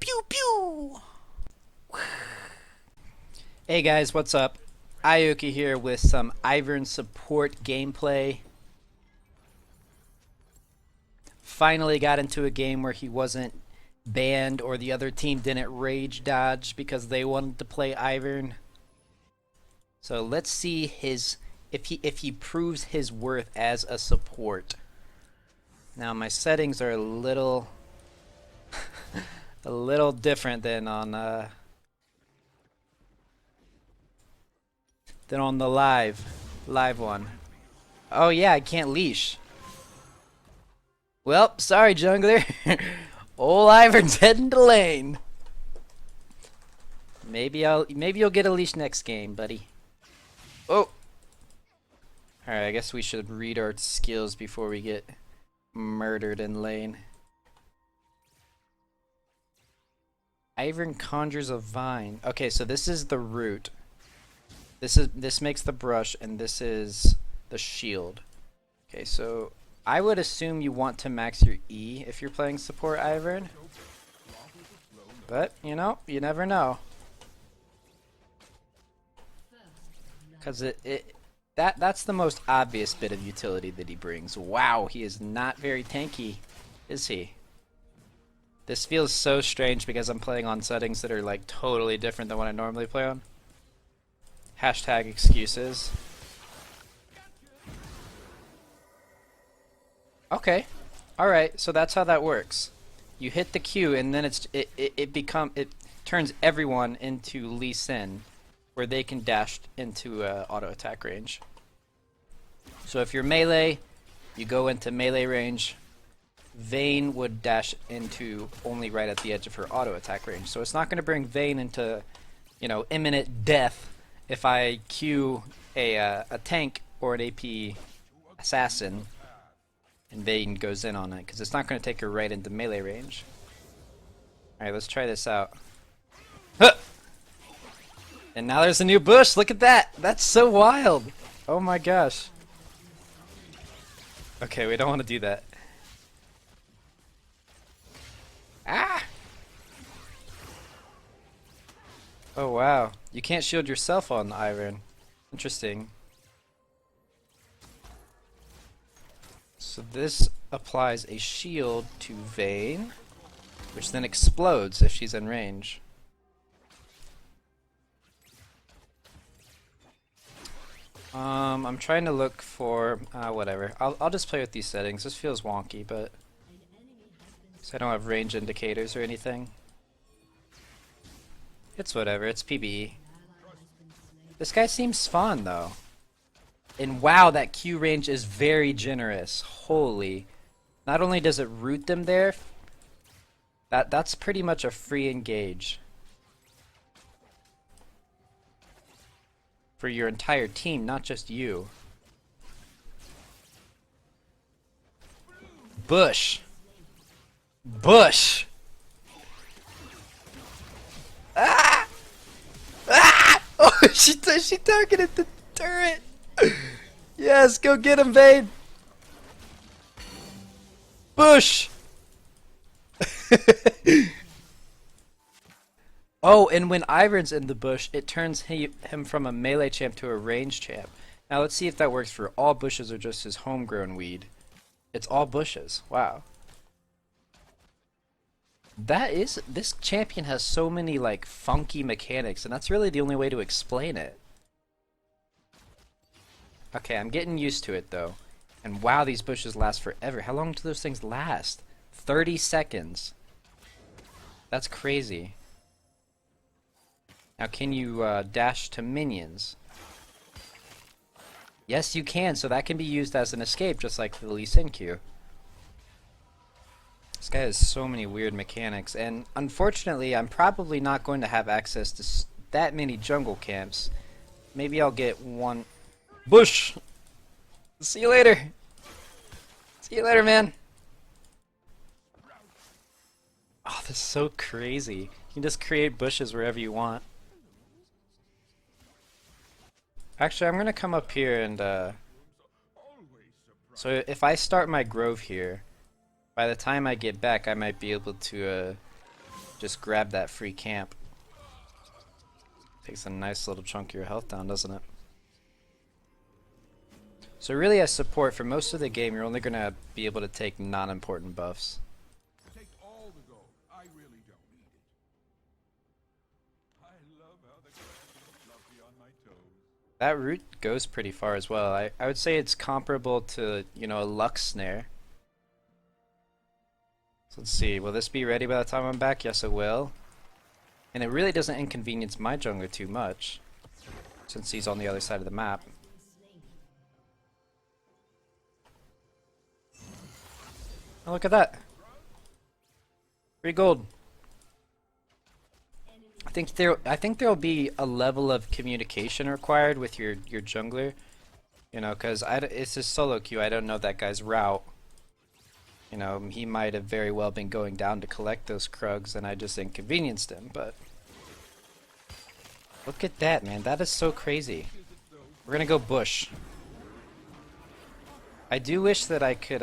pew, pew! Hey guys, what's up? Aoki here with some Ivern support gameplay. Finally got into a game where he wasn't banned or the other team didn't rage dodge because they wanted to play Ivern. So let's see if he proves his worth as a support. Now my settings are a little a little different than on the live one. Oh yeah, I can't leash. Well, sorry jungler. Old Ivern's heading to lane. Maybe you'll get a leash next game, buddy. Oh. Alright, I guess we should read our skills before we get murdered in lane. Ivern conjures a vine. Okay, so this is the root. This makes the brush, and this is the shield. Okay, so I would assume you want to max your E if you're playing support Ivern. But, you know, you never know. Because that's the most obvious bit of utility that he brings. Wow, he is not very tanky, is he? This feels so strange because I'm playing on settings that are like totally different than what I normally play on. Hashtag excuses. Okay. Alright, so that's how that works. You hit the Q and then it turns everyone into Lee Sin, where they can dash into auto attack range. So if you're melee, you go into melee range. Vayne would dash into only right at the edge of her auto attack range. So it's not going to bring Vayne into, you know, imminent death if I Q a tank or an AP assassin and Vayne goes in on it, because it's not going to take her right into melee range. Alright, let's try this out. Huh! And now there's a new bush! Look at that! That's so wild! Oh my gosh. Okay, we don't want to do that. Ah! Oh wow. You can't shield yourself on Ivern. Interesting. So this applies a shield to Vayne, which then explodes if she's in range. I'm trying to look for whatever. I'll just play with these settings. This feels wonky, but so I don't have range indicators or anything. It's whatever. It's PBE. This guy seems fun though. And wow, that Q range is very generous. Holy. Not only does it root them there, that's pretty much a free engage for your entire team, not just you. Bush. Bush. Ah! Ah! Oh, she targeted the turret. Yes, go get him, Vayne. Bush. Oh, and when Ivern's in the bush, it turns him from a melee champ to a range champ. Now let's see if that works for all bushes or just his homegrown weed. It's all bushes. Wow. This champion has so many like funky mechanics, and that's really the only way to explain it. Okay, I'm getting used to it though. And wow, these bushes last forever. How long do those things last? 30 seconds. That's crazy. Now can you dash to minions? Yes, you can, so that can be used as an escape, just like the Lee Sin Q. This guy has so many weird mechanics, and unfortunately, I'm probably not going to have access to that many jungle camps. Maybe I'll get one. Bush! See you later! See you later, man! Oh, this is so crazy. You can just create bushes wherever you want. Actually, I'm gonna come up here and so if I start my grove here, by the time I get back I might be able to Just grab that free camp. Takes a nice little chunk of your health down, doesn't it? So really as support, for most of the game, you're only going to be able to take non-important buffs. Take all the gold. I really don't need it. I love how the grass is fluffy on my toes. That root goes pretty far as well. I would say it's comparable to, you know, a Lux Snare. So let's see, will this be ready by the time I'm back? Yes, it will. And it really doesn't inconvenience my jungler too much, since he's on the other side of the map. Oh, look at that. Free gold. I think there'll be a level of communication required with your jungler, you know, because it's a solo queue. I don't know that guy's route. You know, he might have very well been going down to collect those Krugs, and I just inconvenienced him. But look at that, man. That is so crazy. We're gonna go bush. I do wish that I could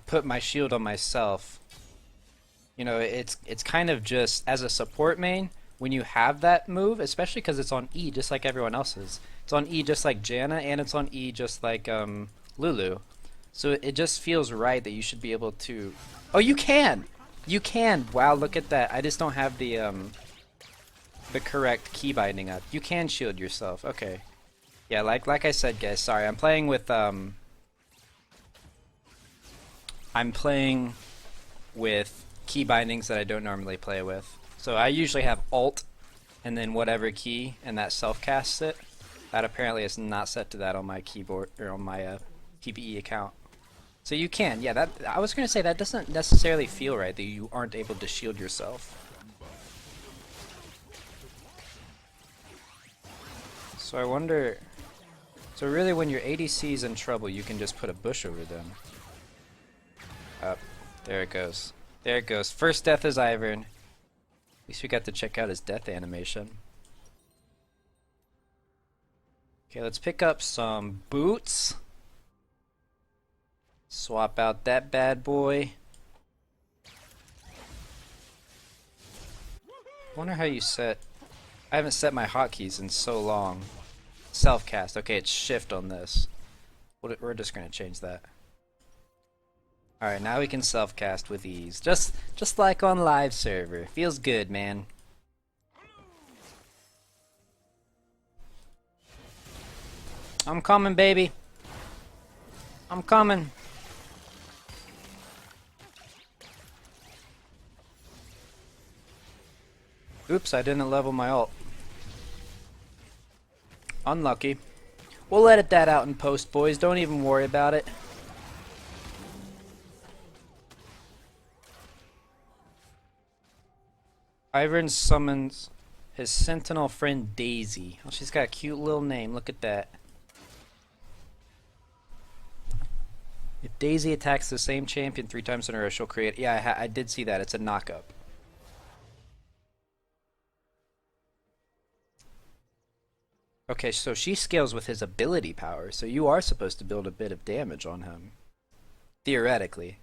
put my shield on myself. You know, it's kind of just as a support main, when you have that move, especially because it's on E just like everyone else's. It's on E just like Janna, and it's on E just like Lulu. So it just feels right that you should be able to... Oh, you can! You can! Wow, look at that. I just don't have the correct key binding up. You can shield yourself. Okay. Yeah, like I said, guys, sorry. I'm playing with key bindings that I don't normally play with. So I usually have Alt and then whatever key, and that self-casts it. That apparently is not set to that on my keyboard or on my PBE account. So you can, yeah. That I was gonna say that doesn't necessarily feel right that you aren't able to shield yourself. So I wonder. So really, when your ADC is in trouble, you can just put a bush over them. Up, there it goes. There it goes. First death is Ivern. At least we got to check out his death animation. Okay, let's pick up some boots. Swap out that bad boy. Wonder how you set... I haven't set my hotkeys in so long. Self-cast. Okay, it's shift on this. We're just going to change that. Alright, now we can self-cast with ease. Just like on live server. Feels good, man. I'm coming, baby. I'm coming. Oops, I didn't level my ult. Unlucky. We'll edit that out in post, boys. Don't even worry about it. Ivern summons his sentinel friend Daisy. Oh, she's got a cute little name. Look at that. If Daisy attacks the same champion 3 times in a row, she'll create... Yeah, I did see that. It's a knock-up. Okay, so she scales with his ability power, so you are supposed to build a bit of damage on him. Theoretically.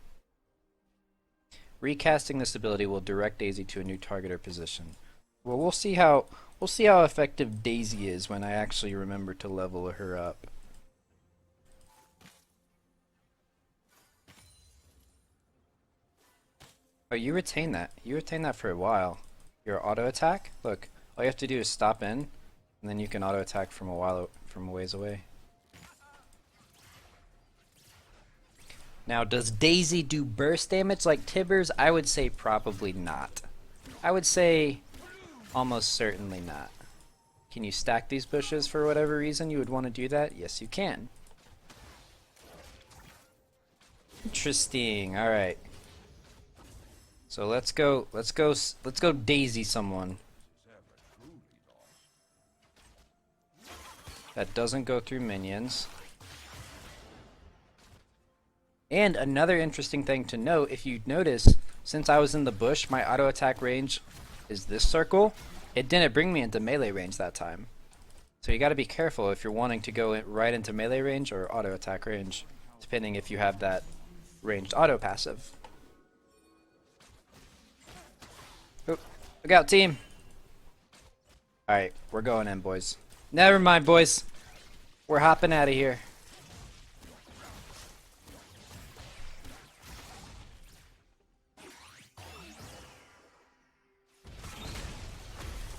Recasting this ability will direct Daisy to a new target or position. Well, we'll see how effective Daisy is when I actually remember to level her up. Oh, you retain that. You retain that for a while. Your auto attack? Look, all you have to do is stop in, and then you can auto attack from a ways away. Now, does Daisy do burst damage like Tibbers? I would say probably not. I would say almost certainly not. Can you stack these bushes for whatever reason you would want to do that? Yes, you can. Interesting. All right. So let's go Daisy someone. That doesn't go through minions. And another interesting thing to note, if you notice, since I was in the bush, my auto attack range is this circle. It didn't bring me into melee range that time. So you got to be careful if you're wanting to go right into melee range or auto attack range, depending if you have that ranged auto passive. Oop, look out, team. Alright, we're going in, boys. Never mind, boys. We're hopping out of here.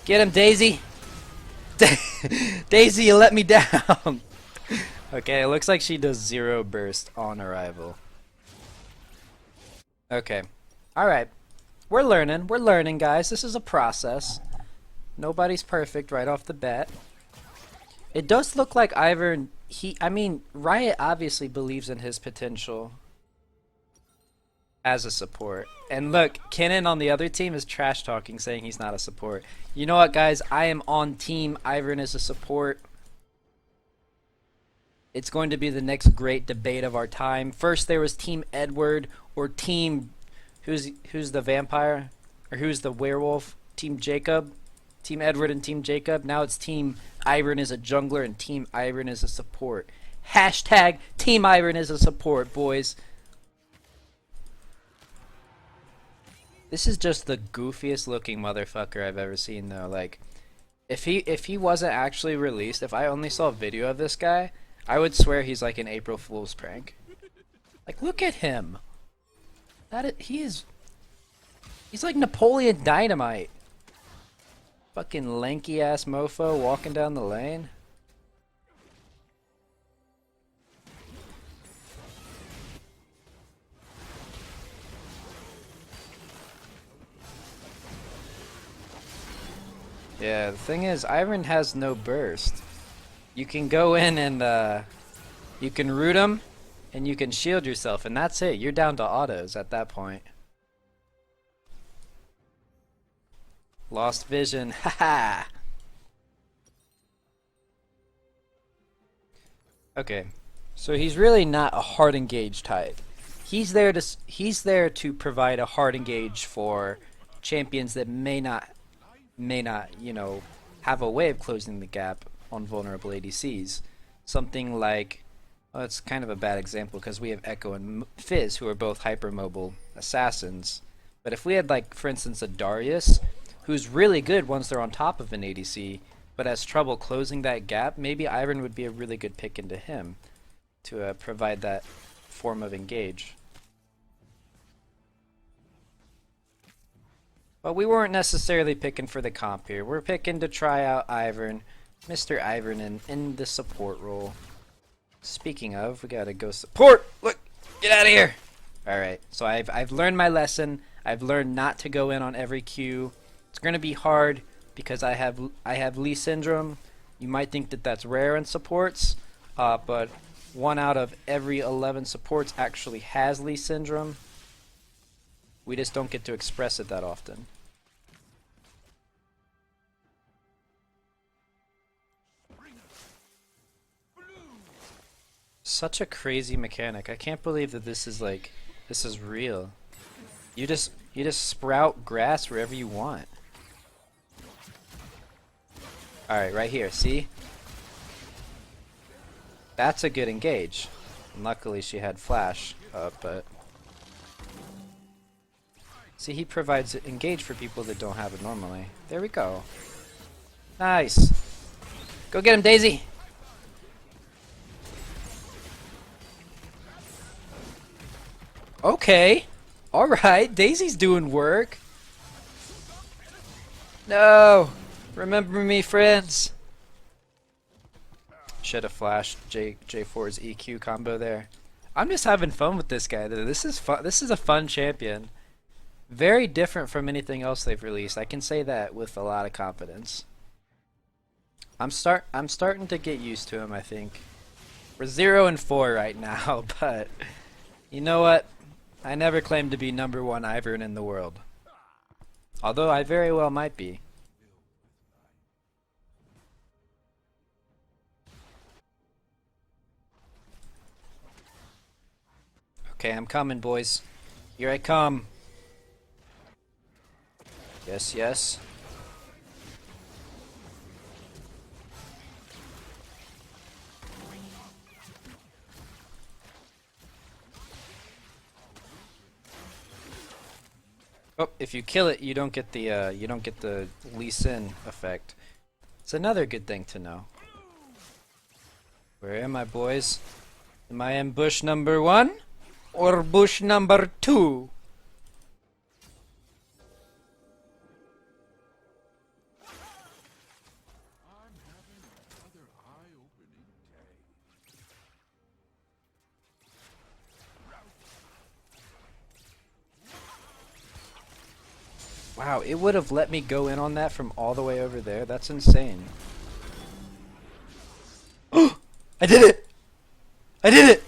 Get him, Daisy. Daisy, you let me down. Okay, it looks like she does 0 burst on arrival. Okay. Alright. We're learning, guys. This is a process. Nobody's perfect right off the bat. It does look like Ivern, I mean, Riot obviously believes in his potential as a support. And look, Kennen on the other team is trash talking, saying he's not a support. You know what, guys? I am on team Ivern as a support. It's going to be the next great debate of our time. First there was Team Edward or Team who's the vampire or who's the werewolf? Team Jacob. Team Edward and Team Jacob. Now it's Team Ivern is a jungler and Team Ivern is a support. Hashtag Team Ivern is a support, boys. This is just the goofiest looking motherfucker I've ever seen though. Like, if he wasn't actually released, if I only saw a video of this guy, I would swear he's like an April Fool's prank. Like, look at him. He's like Napoleon Dynamite. Fucking lanky ass mofo walking down the lane. Yeah, the thing is, Ivern has no burst. You can go in and you can root him, and you can shield yourself, and that's it. You're down to autos at that point. Lost vision, haha. Okay, so he's really not a hard engage type. He's there to provide a hard engage for champions that may not, you know, have a way of closing the gap on vulnerable ADCs. Something like, well, it's kind of a bad example because we have Echo and Fizz, who are both hypermobile assassins. But if we had, like, for instance, a Darius, who's really good once they're on top of an ADC, but has trouble closing that gap, maybe Ivern would be a really good pick into him to provide that form of engage. But we weren't necessarily picking for the comp here. We're picking to try out Ivern, Mr. Ivern in the support role. Speaking of, we gotta go support! Look! Get out of here! Alright, so I've learned my lesson. I've learned not to go in on every Q. It's gonna be hard because I have Lee syndrome. You might think that that's rare in supports, but 1 out of every 11 supports actually has Lee syndrome. We just don't get to express it that often. Such a crazy mechanic. I can't believe that this is real. You just sprout grass wherever you want. Alright, right here, see? That's a good engage. And luckily she had flash up, but see, he provides engage for people that don't have it normally. There we go. Nice. Go get him, Daisy. Okay. Alright, Daisy's doing work. No. Remember me, friends. Should have flashed J4's EQ combo there. I'm just having fun with this guy though. This is fun. This is a fun champion. Very different from anything else they've released. I can say that with a lot of confidence. I'm starting to get used to him, I think. We're 0-4 right now, but you know what? I never claimed to be #1 Ivern in the world. Although I very well might be. Okay, I'm coming, boys. Here I come. Yes, yes. Oh, if you kill it, you don't get the Lee Sin effect. It's another good thing to know. Where am I, boys? Am I in bush number 1 or bush number 2? I'm having another eye-opening day. Wow, it would have let me go in on that from all the way over there. That's insane. I did it! I did it!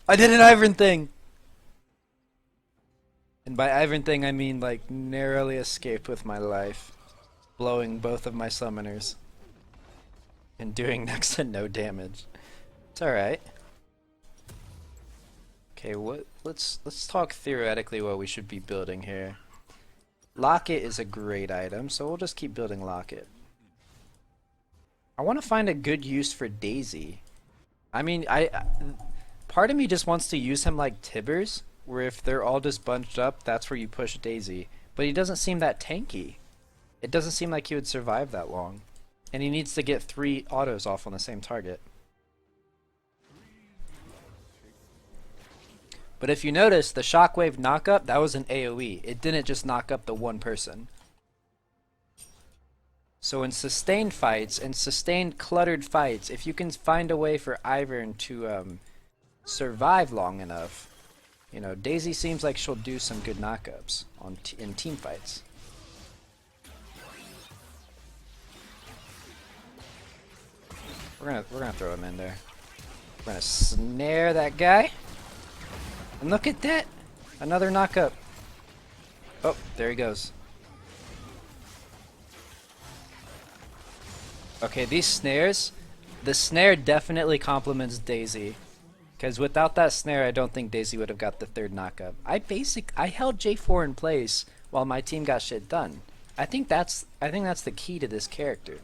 I did an Ivern thing! And by Ivern thing, I mean like narrowly escaped with my life, blowing both of my summoners and doing next to no damage. It's alright. Okay, let's talk theoretically what we should be building here. Locket is a great item, so we'll just keep building Locket. I want to find a good use for Daisy. I mean, part of me just wants to use him like Tibbers, where if they're all just bunched up, that's where you push Daisy. But he doesn't seem that tanky. It doesn't seem like he would survive that long. And he needs to get 3 autos off on the same target. But if you notice, the shockwave knockup, that was an AoE. It didn't just knock up the one person. So in sustained fights, and sustained cluttered fights, if you can find a way for Ivern to survive long enough, you know, Daisy seems like she'll do some good knockups in team fights. We're gonna throw him in there. We're gonna snare that guy. And look at that! Another knockup. Oh, there he goes. Okay, these snares, the snare definitely complements Daisy. Because without that snare, I don't think Daisy would have got the 3rd knockup. I held J4 in place while my team got shit done. I think that's the key to this character.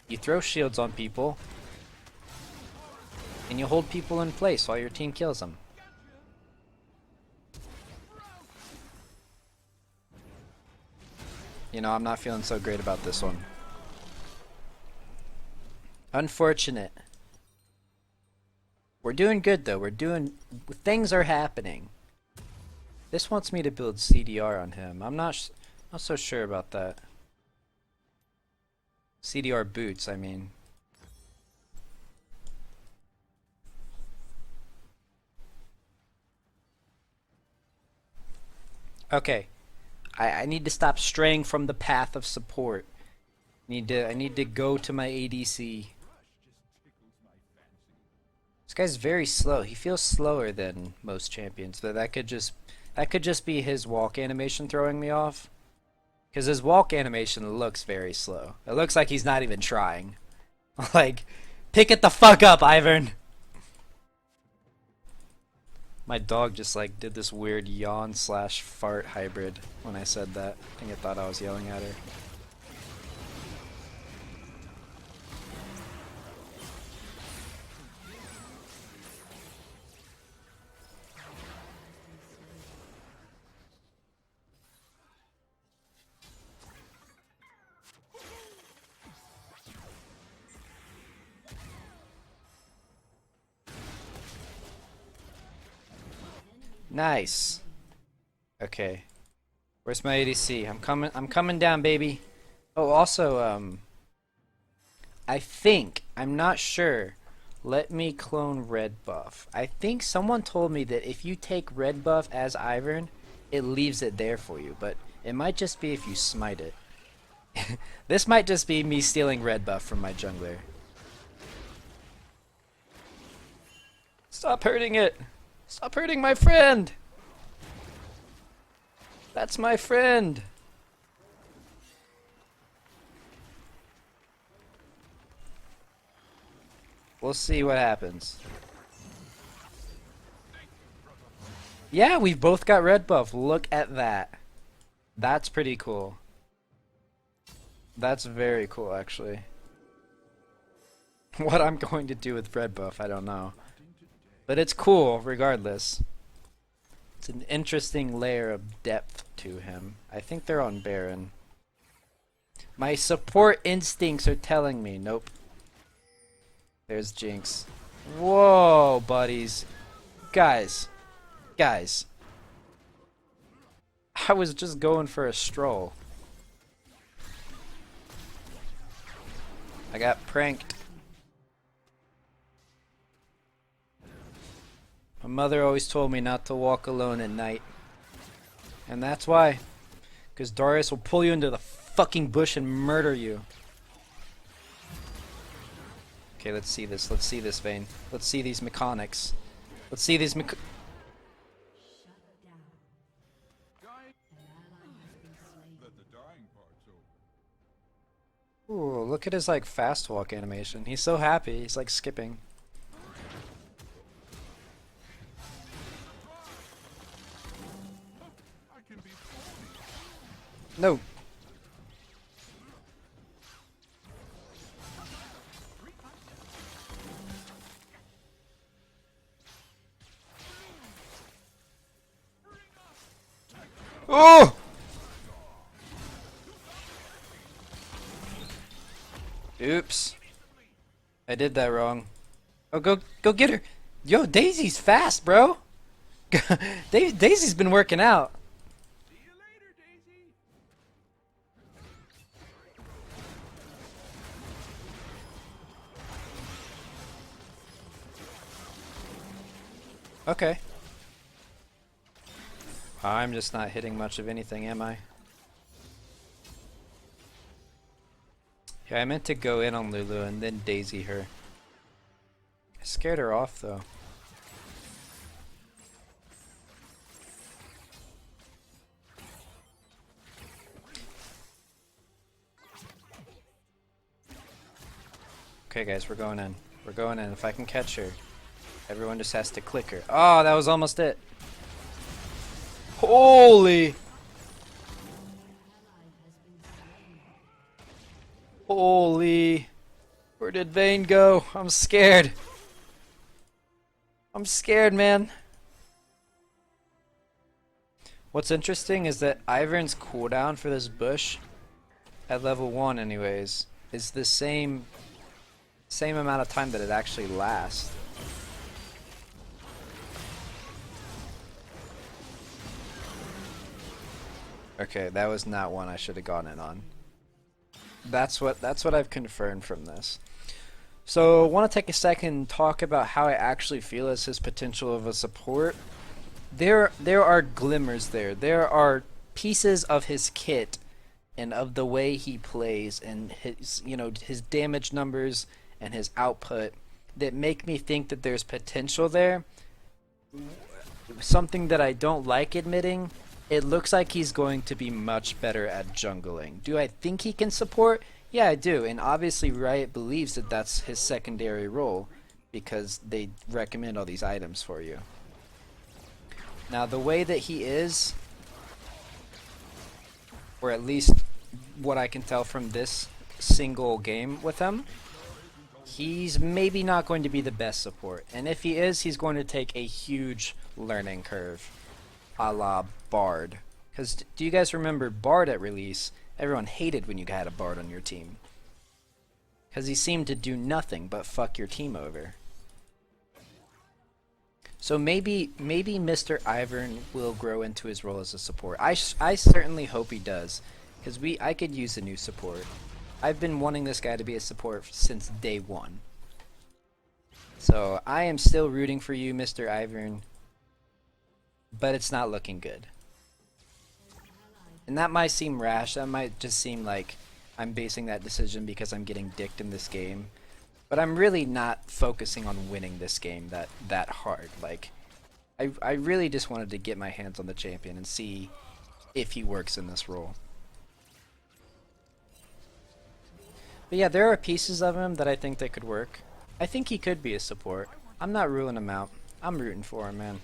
You throw shields on people, and you hold people in place while your team kills them. You know, I'm not feeling so great about this one. Unfortunate. We're doing good though. Things are happening. This wants me to build CDR on him. I'm not so sure about that. CDR boots, I mean. Okay. I need to stop straying from the path of support. I need to go to my ADC. This guy's very slow. He feels slower than most champions, but that could just be his walk animation throwing me off. Because his walk animation looks very slow. It looks like he's not even trying. Like, pick it the fuck up, Ivern! My dog just like did this weird yawn / fart hybrid when I said that. I think it thought I was yelling at her. Nice. Okay. Where's my ADC? I'm coming down, baby. Oh, also, I'm not sure. Let me clone red buff. I think someone told me that if you take red buff as Ivern, it leaves it there for you, but it might just be if you smite it. This might just be me stealing red buff from my jungler. Stop hurting it! Stop hurting my friend! That's my friend! We'll see what happens. Yeah, we've both got red buff. Look at that. That's pretty cool. That's very cool, actually. What I'm going to do with red buff, I don't know. But it's cool, regardless. It's an interesting layer of depth to him. I think they're on Baron. My support instincts are telling me. Nope. There's Jinx. Whoa, buddies. Guys. Guys. I was just going for a stroll. I got pranked. My mother always told me not to walk alone at night. And that's why. Because Darius will pull you into the fucking bush and murder you. Okay, let's see this. Let's see this, Vayne. Let's see these mechanics. Let's see these Ooh, look at his like fast walk animation. He's so happy. He's like skipping. No. Oh! Oops. I did that wrong. Oh, go get her. Yo, Daisy's fast, bro. Daisy's been working out. See you later, Daisy. Okay. I'm just not hitting much of anything, am I? Yeah, I meant to go in on Lulu and then Daisy her. I scared her off though. Okay guys, we're going in. We're going in. If I can catch her, everyone just has to click her. Oh, that was almost it. Holy! Holy! Where did Vayne go? I'm scared. I'm scared, man. What's interesting is that Ivern's cooldown for this bush, at level 1 anyways, is the same amount of time that it actually lasts. Okay, that was not one I should have gone in on. That's what I've confirmed from this. So I want to take a second and talk about how I actually feel as his potential of a support. There are glimmers there. There are pieces of his kit and of the way he plays and his his damage numbers and his output that make me think that there's potential there. Something that I don't like admitting. It looks like he's going to be much better at jungling. Do I think he can support? Yeah, I do. And obviously Riot believes that that's his secondary role because they recommend all these items for you. Now, the way that he is, or at least what I can tell from this single game with him, he's maybe not going to be the best support. And if he is, he's going to take a huge learning curve. A la Bard. Because do you guys remember Bard at release? Everyone hated when you had a Bard on your team. Because he seemed to do nothing but fuck your team over. So maybe Mr. Ivern will grow into his role as a support. I certainly hope he does. Because I could use a new support. I've been wanting this guy to be a support since day one. So I am still rooting for you, Mr. Ivern. But it's not looking good. And that might seem rash. That might just seem like I'm basing that decision because I'm getting dicked in this game. But I'm really not focusing on winning this game that hard. Like, I really just wanted to get my hands on the champion and see if he works in this role. But yeah, there are pieces of him that I think that could work. I think he could be a support. I'm not ruling him out. I'm rooting for him, man.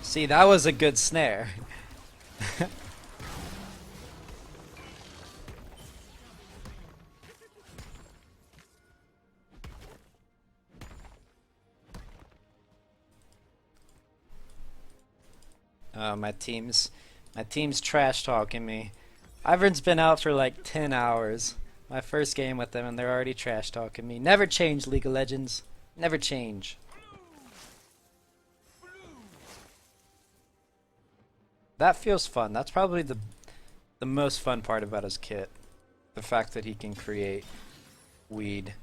See, that was a good snare. know, my team's trash talking me. Ivern's been out for like 10 hours. My first game with them and they're already trash talking me. Never change, League of Legends. Never change. That feels fun. That's probably the most fun part about his kit. The fact that he can create weed.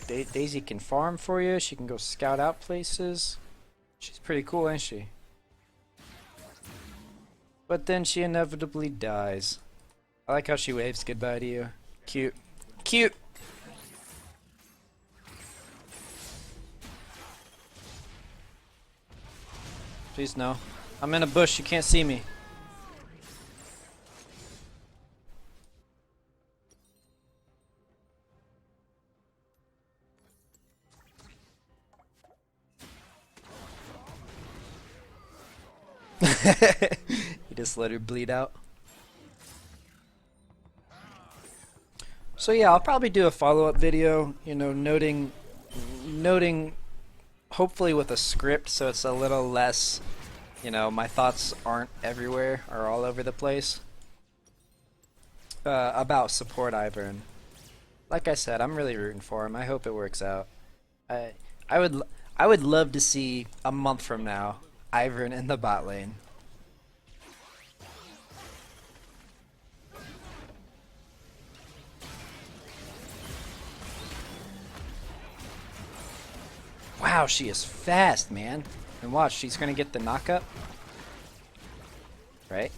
Daisy can farm for you. She can go scout out places. She's pretty cool, ain't she? But then she inevitably dies. I like how she waves goodbye to you. Cute. Cute! Please no. I'm in a bush, you can't see me. You just let her bleed out. So yeah, I'll probably do a follow-up video, you know, noting hopefully with a script so it's a little less, you know, my thoughts aren't everywhere or all over the place. About support Ivern. Like I said, I'm really rooting for him. I hope it works out. I would love to see a month from now Ivern in the bot lane. Wow, she is fast, man. And watch, she's gonna get the knockup. Right?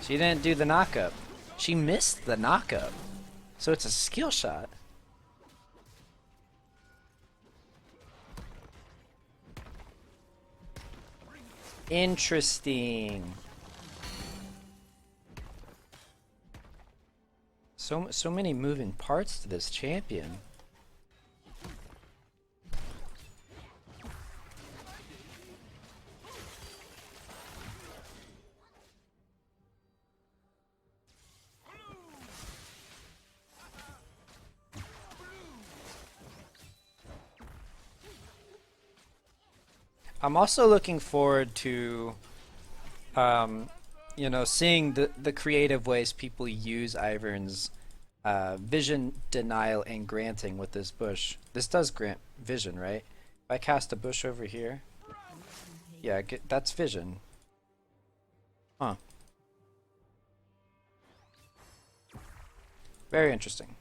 She didn't do the knockup. She missed the knockup. So it's a skill shot. Interesting. So many moving parts to this champion. I'm also looking forward to, you know, seeing the creative ways people use Ivern's vision denial and granting with this bush. This does grant vision, right? If I cast a bush over here, yeah, that's vision. Huh. Very interesting.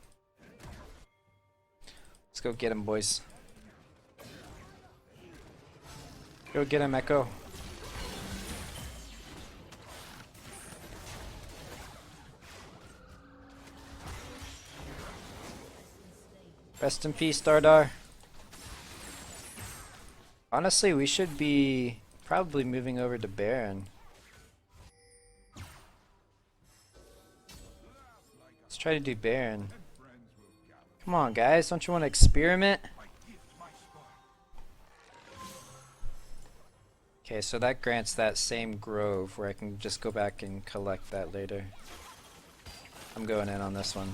Let's go get him, boys. Go get him, Echo. Rest in peace, Dardar. Honestly, we should be probably moving over to Baron. Let's try to do Baron. Come on, guys. Don't you want to experiment? Okay, so that grants that same grove where I can just go back and collect that later. I'm going in on this one.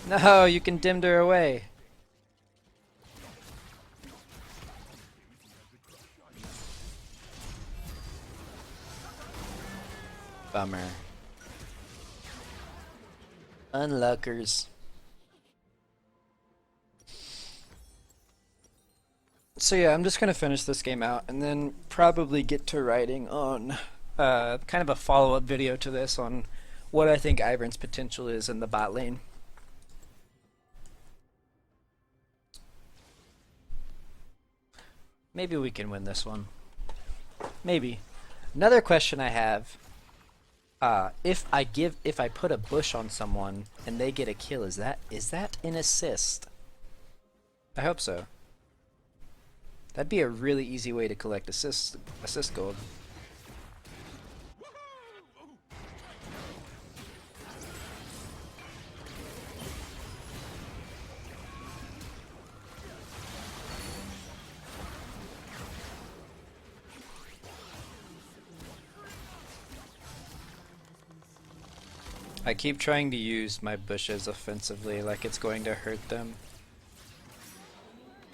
No, you condemned her away. Bummer. Unluckers. So yeah, I'm just gonna finish this game out and then probably get to writing on kind of a follow-up video to this on what I think Ivern's potential is in the bot lane. Maybe we can win this one. Maybe. Another question I have, if I put a bush on someone and they get a kill, is that an assist? I hope so. That'd be a really easy way to collect assist gold. I keep trying to use my bushes offensively like it's going to hurt them.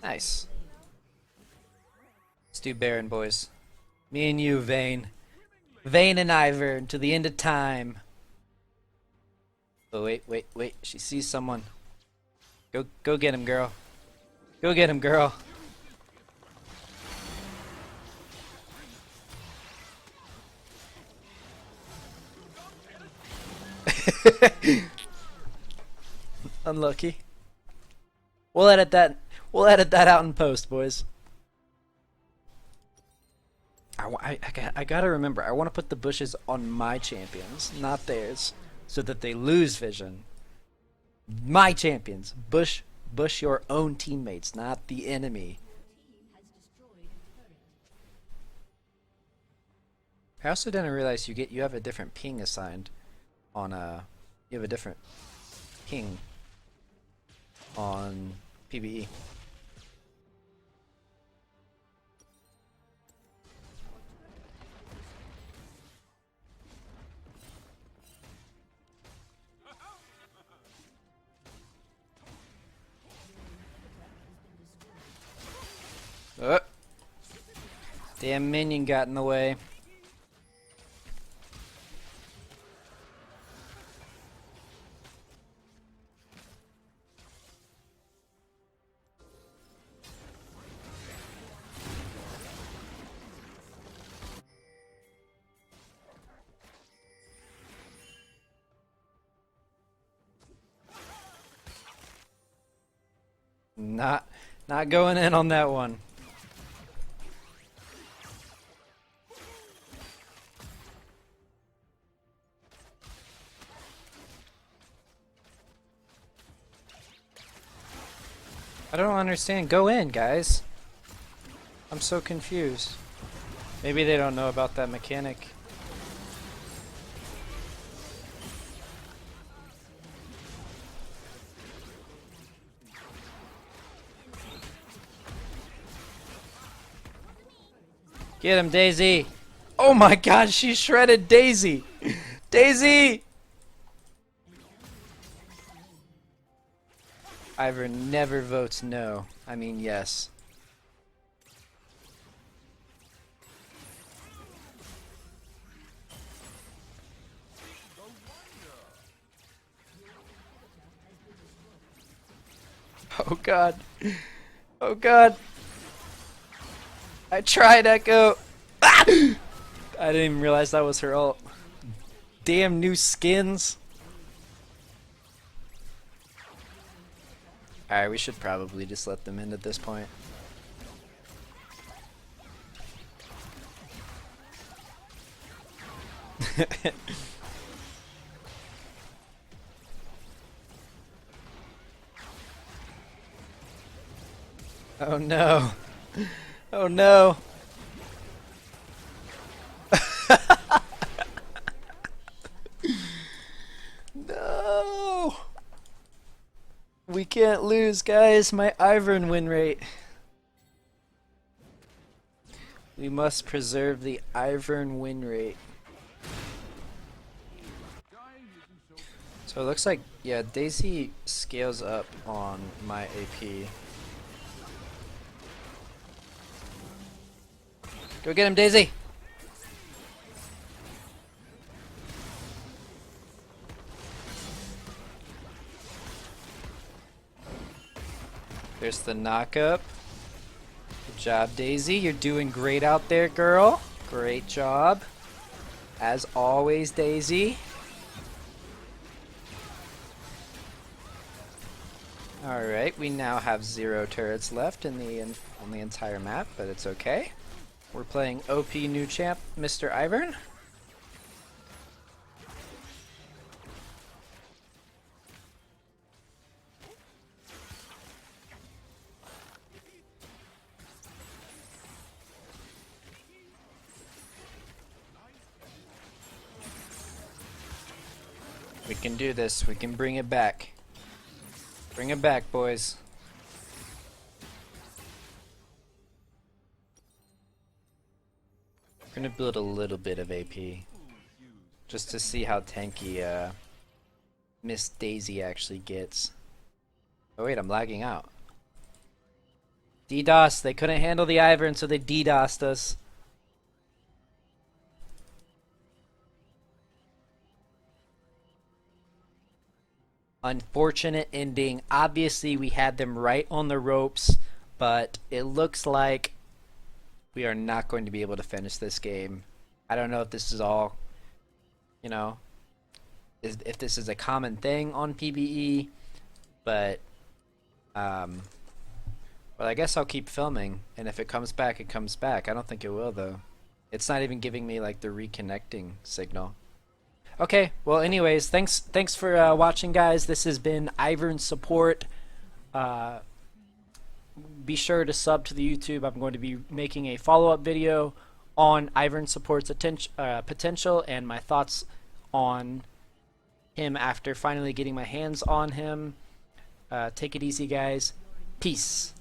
Nice. Let's do Baron, boys. Me and you, Vayne. Vayne and Ivern to the end of time. Oh, wait. She sees someone. Go get him, girl. Go get him, girl. Unlucky. We'll edit that. We'll edit that out in post, boys. I gotta remember. I want to put the bushes on my champions, not theirs, so that they lose vision. My champions. Bush your own teammates, not the enemy. I also didn't realize you have a different ping assigned on you have a different ping on PBE. Oh. Damn minion got in the way. Not going in on that one. I don't understand. Go in, guys. I'm so confused. Maybe they don't know about that mechanic. Get him, Daisy! Oh my god, she shredded Daisy! Daisy! Ivern never votes no. I mean yes. Oh god. Oh god. I tried, Echo. Ah! I didn't even realize that was her ult. Damn new skins. Alright, we should probably just let them in at this point. Oh no. Oh no. No. We can't lose, guys. My Ivern win rate. We must preserve the Ivern win rate. So it looks like, yeah, Daisy scales up on my AP. Go get him, Daisy! There's the knock-up. Good job, Daisy. You're doing great out there, girl. Great job. As always, Daisy. Alright, we now have 0 turrets left on the entire map, but it's okay. We're playing OP new champ, Mr. Ivern. We can do this. We can bring it back. Bring it back, boys. We're gonna build a little bit of AP. Just to see how tanky Miss Daisy actually gets. Oh wait, I'm lagging out. DDoS. They couldn't handle the Ivern, so they DDoSed us. Unfortunate ending. Obviously, we had them right on the ropes, but it looks like we are not going to be able to finish this game. I don't know if this is all, you know, if this is a common thing on PBE, but well, I guess I'll keep filming, and if it comes back, it comes back. I don't think it will though. It's not even giving me like the reconnecting signal. Okay, well, anyways, thanks for watching, guys. This has been Ivern Support. Uh, be sure to sub to the YouTube. I'm going to be making a follow-up video on Ivern Support's potential and my thoughts on him after finally getting my hands on him. Take it easy, guys. Peace.